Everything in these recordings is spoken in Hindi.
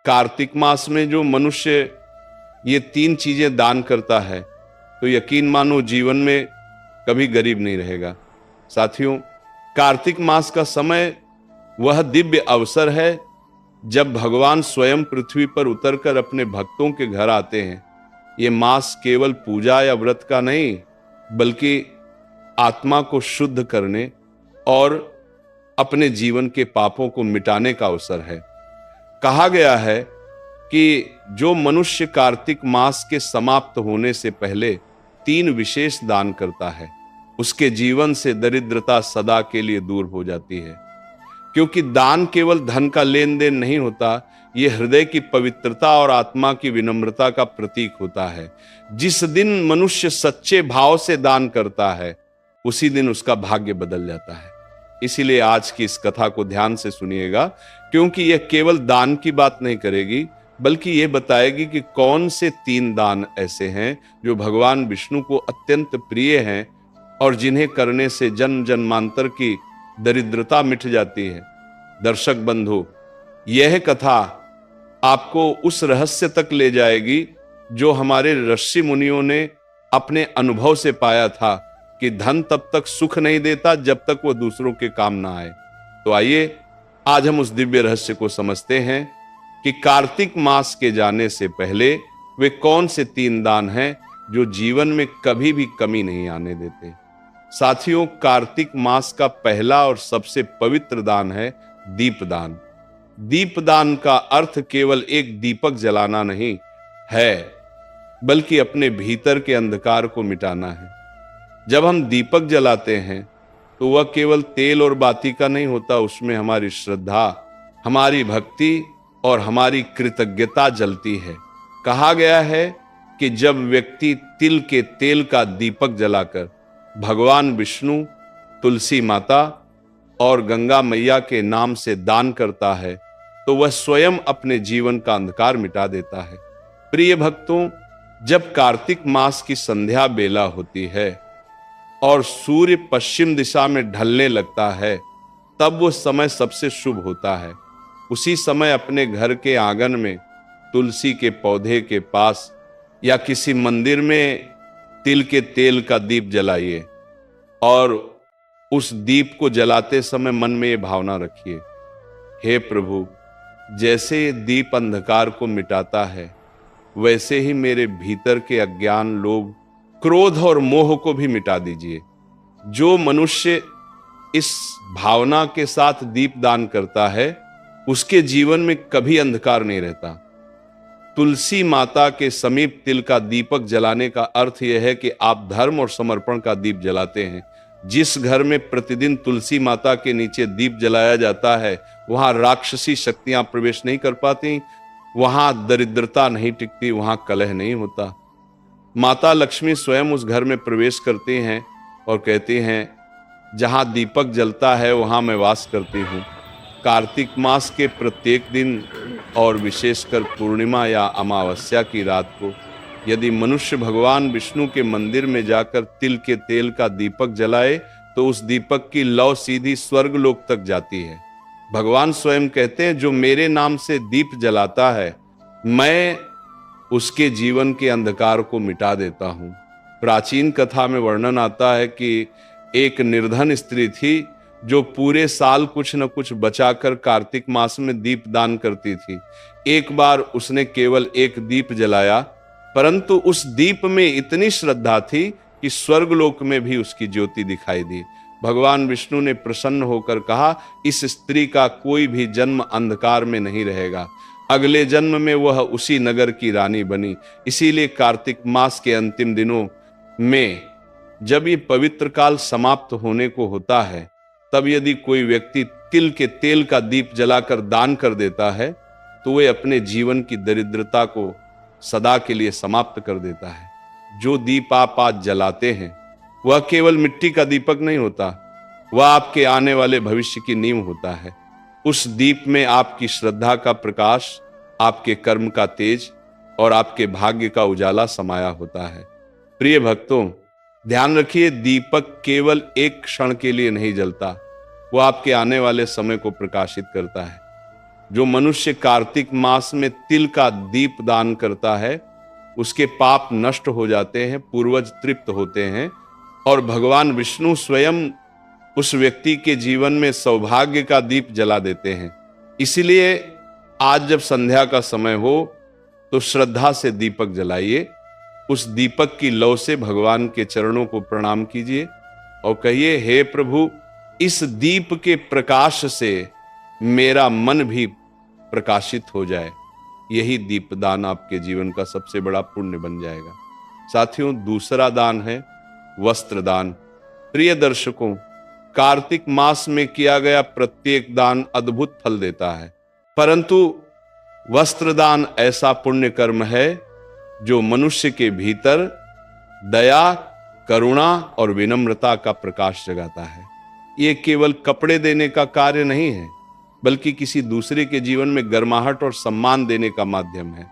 कार्तिक मास में जो मनुष्य ये 3 चीजें दान करता है तो यकीन मानो जीवन में कभी गरीब नहीं रहेगा। साथियों, कार्तिक मास का समय वह दिव्य अवसर है जब भगवान स्वयं पृथ्वी पर उतरकर अपने भक्तों के घर आते हैं। ये मास केवल पूजा या व्रत का नहीं, बल्कि आत्मा को शुद्ध करने और अपने जीवन के पापों को मिटाने का अवसर है। कहा गया है कि जो मनुष्य कार्तिक मास के समाप्त होने से पहले 3 विशेष दान करता है, उसके जीवन से दरिद्रता सदा के लिए दूर हो जाती है। क्योंकि दान केवल धन का लेन देन नहीं होता, यह हृदय की पवित्रता और आत्मा की विनम्रता का प्रतीक होता है। जिस दिन मनुष्य सच्चे भाव से दान करता है, उसी दिन उसका भाग्य बदल जाता है। इसीलिए आज की इस कथा को ध्यान से सुनिएगा, क्योंकि यह केवल दान की बात नहीं करेगी, बल्कि यह बताएगी कि कौन से 3 दान ऐसे हैं जो भगवान विष्णु को अत्यंत प्रिय हैं और जिन्हें करने से जन्म जन्मांतर की दरिद्रता मिट जाती है। दर्शक बंधु, यह कथा आपको उस रहस्य तक ले जाएगी जो हमारे ऋषि मुनियों ने अपने अनुभव से पाया था कि धन तब तक सुख नहीं देता जब तक वह दूसरों के काम ना आए। तो आइए आज हम उस दिव्य रहस्य को समझते हैं कि कार्तिक मास के जाने से पहले वे कौन से 3 दान हैं जो जीवन में कभी भी कमी नहीं आने देते। साथियों, कार्तिक मास का पहला और सबसे पवित्र दान है दीपदान। दीपदान का अर्थ केवल एक दीपक जलाना नहीं है, बल्कि अपने भीतर के अंधकार को मिटाना है। जब हम दीपक जलाते हैं तो वह केवल तेल और बाती का नहीं होता, उसमें हमारी श्रद्धा, हमारी भक्ति और हमारी कृतज्ञता जलती है। कहा गया है कि जब व्यक्ति तिल के तेल का दीपक जलाकर भगवान विष्णु, तुलसी माता और गंगा मैया के नाम से दान करता है तो वह स्वयं अपने जीवन का अंधकार मिटा देता है। प्रिय भक्तों, जब कार्तिक मास की संध्या बेला होती है और सूर्य पश्चिम दिशा में ढलने लगता है, तब वो समय सबसे शुभ होता है। उसी समय अपने घर के आंगन में तुलसी के पौधे के पास या किसी मंदिर में तिल के तेल का दीप जलाइए और उस दीप को जलाते समय मन में ये भावना रखिए, हे प्रभु, जैसे ये दीप अंधकार को मिटाता है, वैसे ही मेरे भीतर के अज्ञान, लोभ, क्रोध और मोह को भी मिटा दीजिए। जो मनुष्य इस भावना के साथ दीप दान करता है, उसके जीवन में कभी अंधकार नहीं रहता। तुलसी माता के समीप तिल का दीपक जलाने का अर्थ यह है कि आप धर्म और समर्पण का दीप जलाते हैं। जिस घर में प्रतिदिन तुलसी माता के नीचे दीप जलाया जाता है, वहां राक्षसी शक्तियां प्रवेश नहीं कर पाती, वहां दरिद्रता नहीं टिकती, वहां कलह नहीं होता। माता लक्ष्मी स्वयं उस घर में प्रवेश करती हैं और कहती हैं, जहां दीपक जलता है वहां मैं वास करती हूं। कार्तिक मास के प्रत्येक दिन और विशेषकर पूर्णिमा या अमावस्या की रात को यदि मनुष्य भगवान विष्णु के मंदिर में जाकर तिल के तेल का दीपक जलाए तो उस दीपक की लौ सीधी स्वर्ग लोक तक जाती है। भगवान स्वयं कहते हैं, जो मेरे नाम से दीप जलाता है, मैं उसके जीवन के अंधकार को मिटा देता हूं। प्राचीन कथा में वर्णन आता है कि एक निर्धन स्त्री थी जो पूरे साल कुछ न कुछ बचाकर कार्तिक मास में दीप दान करती थी। एक बार उसने केवल एक दीप जलाया, परंतु उस दीप में इतनी श्रद्धा थी कि स्वर्गलोक में भी उसकी ज्योति दिखाई दी। भगवान विष्णु ने प्रसन्न होकर कहा, इस स्त्री का कोई भी जन्म अंधकार में नहीं रहेगा, अगले जन्म में वह उसी नगर की रानी बनी। इसीलिए कार्तिक मास के अंतिम दिनों में जब ये पवित्र काल समाप्त होने को होता है, तब यदि कोई व्यक्ति तिल के तेल का दीप जलाकर दान कर देता है तो वह अपने जीवन की दरिद्रता को सदा के लिए समाप्त कर देता है। जो दीप आप आज जलाते हैं वह केवल मिट्टी का दीपक नहीं होता, वह आपके आने वाले भविष्य की नींव होता है। उस दीप में आपकी श्रद्धा का प्रकाश, आपके कर्म का तेज और आपके भाग्य का उजाला समाया होता है। प्रिय भक्तों, ध्यान रखिए, दीपक केवल एक क्षण के लिए नहीं जलता, वो आपके आने वाले समय को प्रकाशित करता है। जो मनुष्य कार्तिक मास में तिल का दीप दान करता है उसके पाप नष्ट हो जाते हैं, पूर्वज तृप्त होते हैं और भगवान विष्णु स्वयं उस व्यक्ति के जीवन में सौभाग्य का दीप जला देते हैं। इसीलिए आज जब संध्या का समय हो तो श्रद्धा से दीपक जलाइए, उस दीपक की लौ से भगवान के चरणों को प्रणाम कीजिए और कहिए, हे प्रभु, इस दीप के प्रकाश से मेरा मन भी प्रकाशित हो जाए। यही दीपदान आपके जीवन का सबसे बड़ा पुण्य बन जाएगा। साथियों, दूसरा दान है वस्त्र दान। प्रिय दर्शकों, कार्तिक मास में किया गया प्रत्येक दान अद्भुत फल देता है, परंतु वस्त्र दान ऐसा पुण्य कर्म है जो मनुष्य के भीतर दया, करुणा और विनम्रता का प्रकाश जगाता है। ये केवल कपड़े देने का कार्य नहीं है, बल्कि किसी दूसरे के जीवन में गर्माहट और सम्मान देने का माध्यम है।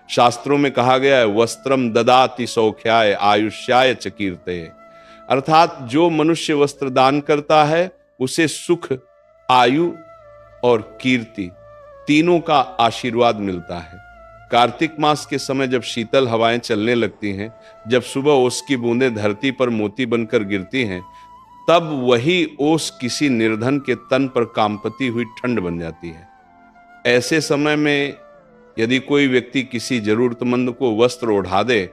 शास्त्रों में कहा गया है, वस्त्रम ददाति सौख्याय आयुष्याय च कीर्तये, अर्थात जो मनुष्य वस्त्र दान करता है उसे सुख, आयु और कीर्ति तीनों का आशीर्वाद मिलता है। कार्तिक मास के समय जब शीतल हवाएं चलने लगती हैं, जब सुबह ओस की बूंदें धरती पर मोती बनकर गिरती हैं, तब वही ओस किसी निर्धन के तन पर कांपती हुई ठंड बन जाती है। ऐसे समय में यदि कोई व्यक्ति किसी जरूरतमंद को वस्त्र ओढ़ा दे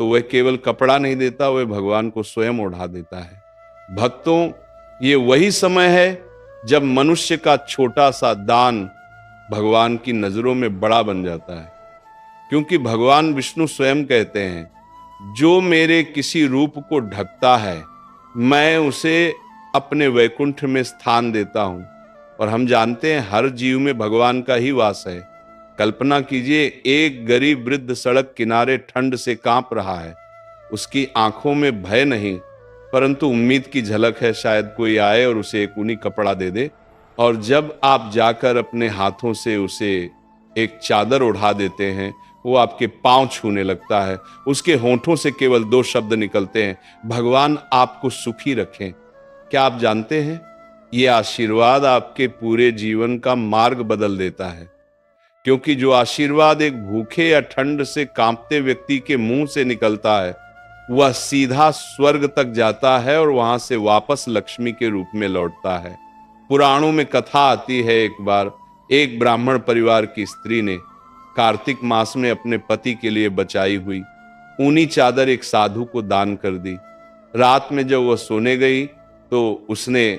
तो वह केवल कपड़ा नहीं देता, वह भगवान को स्वयं ओढ़ा देता है। भक्तों, ये वही समय है जब मनुष्य का छोटा सा दान भगवान की नजरों में बड़ा बन जाता है, क्योंकि भगवान विष्णु स्वयं कहते हैं, जो मेरे किसी रूप को ढकता है मैं उसे अपने वैकुंठ में स्थान देता हूं। और हम जानते हैं हर जीव में भगवान का ही वास है। कल्पना कीजिए, एक गरीब वृद्ध सड़क किनारे ठंड से कांप रहा है, उसकी आंखों में भय नहीं परंतु उम्मीद की झलक है, शायद कोई आए और उसे एक ऊनी कपड़ा दे दे। और जब आप जाकर अपने हाथों से उसे एक चादर ओढ़ा देते हैं, वो आपके पांव छूने लगता है, उसके होंठों से केवल 2 शब्द निकलते हैं, भगवान आपको सुखी रखें। क्या आप जानते हैं, ये आशीर्वाद आपके पूरे जीवन का मार्ग बदल देता है, क्योंकि जो आशीर्वाद एक भूखे या ठंड से कांपते व्यक्ति के मुंह से निकलता है वह सीधा स्वर्ग तक जाता है और वहां से वापस लक्ष्मी के रूप में लौटता है। पुराणों में कथा आती है, एक बार एक ब्राह्मण परिवार की स्त्री ने कार्तिक मास में अपने पति के लिए बचाई हुई ऊनी चादर एक साधु को दान कर दी। रात में जब वह सोने गई तो उसने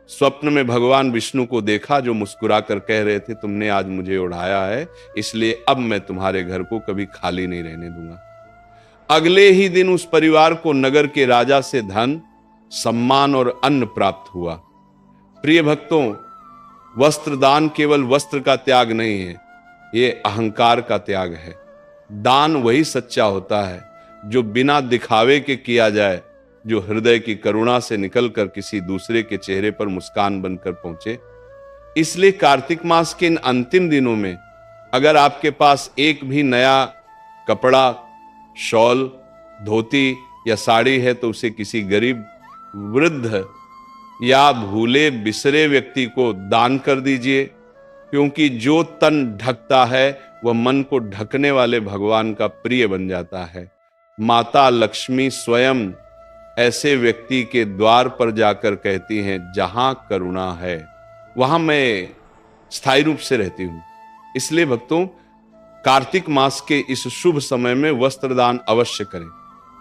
स्वप्न में भगवान विष्णु को देखा, जो मुस्कुरा कर कह रहे थे, तुमने आज मुझे उड़ाया है, इसलिए अब मैं तुम्हारे घर को कभी खाली नहीं रहने दूंगा। अगले ही दिन उस परिवार को नगर के राजा से धन, सम्मान और अन्न प्राप्त हुआ। प्रिय भक्तों, वस्त्र दान केवल वस्त्र का त्याग नहीं है, ये अहंकार का त्याग है। दान वही सच्चा होता है जो बिना दिखावे के किया जाए, जो हृदय की करुणा से निकलकर किसी दूसरे के चेहरे पर मुस्कान बनकर पहुंचे। इसलिए कार्तिक मास के इन अंतिम दिनों में अगर आपके पास एक भी नया कपड़ा, शॉल, धोती या साड़ी है तो उसे किसी गरीब, वृद्ध या भूले बिसरे व्यक्ति को दान कर दीजिए, क्योंकि जो तन ढकता है वह मन को ढकने वाले भगवान का प्रिय बन जाता है। माता लक्ष्मी स्वयं ऐसे व्यक्ति के द्वार पर जाकर कहती हैं, जहां करुणा है वहां मैं स्थायी रूप से रहती हूं। इसलिए भक्तों, कार्तिक मास के इस शुभ समय में वस्त्र दान अवश्य करें।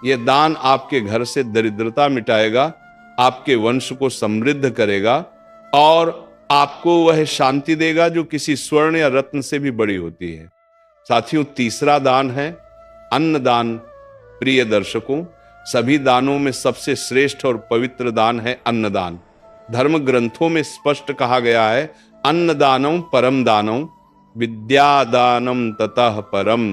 यह दान आपके घर से दरिद्रता मिटाएगा, आपके वंश को समृद्ध करेगा और आपको वह शांति देगा जो किसी स्वर्ण या रत्न से भी बड़ी होती है। साथियों, तीसरा दान है अन्नदान। प्रिय दर्शकों, सभी दानों में सबसे श्रेष्ठ और पवित्र दान है अन्नदान। धर्म ग्रंथों में स्पष्ट कहा गया है, अन्नदानम परम दानम विद्यादानम ततः परम,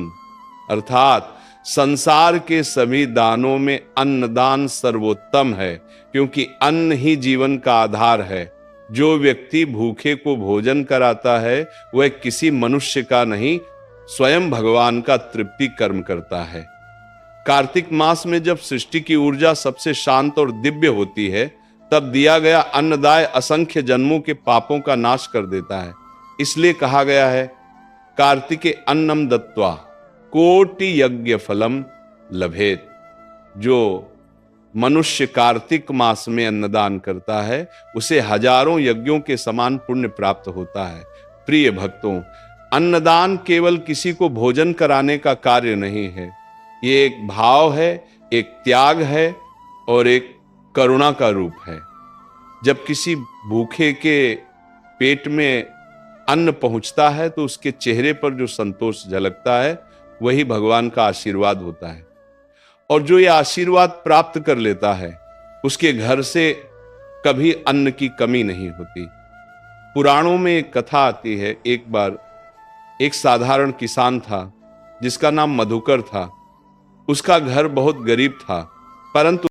अर्थात संसार के सभी दानों में अन्नदान सर्वोत्तम है, क्योंकि अन्न ही जीवन का आधार है। जो व्यक्ति भूखे को भोजन कराता है वह किसी मनुष्य का नहीं, स्वयं भगवान का तृप्ति कर्म करता है। कार्तिक मास में जब सृष्टि की ऊर्जा सबसे शांत और दिव्य होती है, तब दिया गया अन्नदाय असंख्य जन्मों के पापों का नाश कर देता है। इसलिए कहा गया है कार्तिके अन्नम दत्वा कोटि यज्ञ फलम लभेत। जो मनुष्य कार्तिक मास में अन्नदान करता है उसे हजारों यज्ञों के समान पुण्य प्राप्त होता है। प्रिय भक्तों, अन्नदान केवल किसी को भोजन कराने का कार्य नहीं है, ये एक भाव है, एक त्याग है और एक करुणा का रूप है। जब किसी भूखे के पेट में अन्न पहुंचता है तो उसके चेहरे पर जो संतोष झलकता है वही भगवान का आशीर्वाद होता है। और जो ये आशीर्वाद प्राप्त कर लेता है उसके घर से कभी अन्न की कमी नहीं होती। पुराणों में एक कथा आती है, एक बार एक साधारण किसान था जिसका नाम मधुकर था। उसका घर बहुत गरीब था, परंतु